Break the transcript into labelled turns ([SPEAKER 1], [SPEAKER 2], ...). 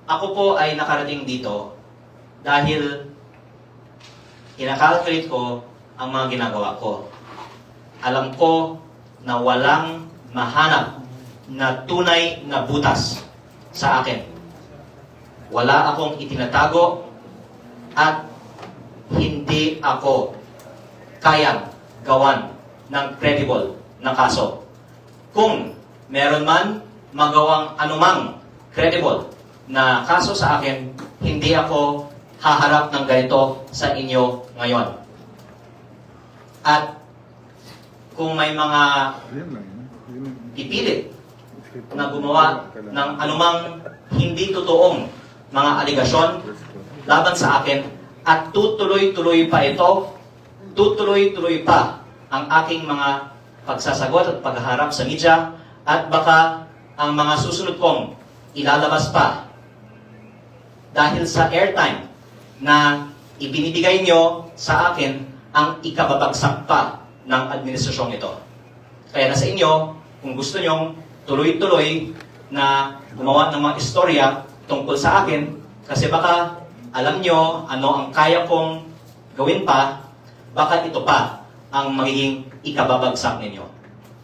[SPEAKER 1] Ako po ay nakarating dito dahil kinakalculate ko ang mga ginagawa ko. Alam ko na walang mahanap na tunay na butas sa akin. Wala akong itinatago at hindi ako kayang gawan ng credible na kaso. Kung meron man magawang anumang credible na kaso sa akin, hindi ako haharap ng ganito sa inyo ngayon. At kung may mga pipilit na gumawa ng anumang hindi totoong mga aligasyon laban sa akin at tutuloy-tuloy pa ito, tutuloy-tuloy pa ang aking mga pagsasagot at pagharap sa media at baka ang mga susunod kong ilalabas pa dahil sa airtime na ibinibigay nyo sa akin ang ikababagsak pa ng administrasyong ito. Kaya nasa inyo, kung gusto nyong tuloy-tuloy na gumawa ng mga istorya tungkol sa akin, kasi baka alam nyo ano ang kaya kong gawin pa, baka ito pa ang magiging ikababagsak ninyo.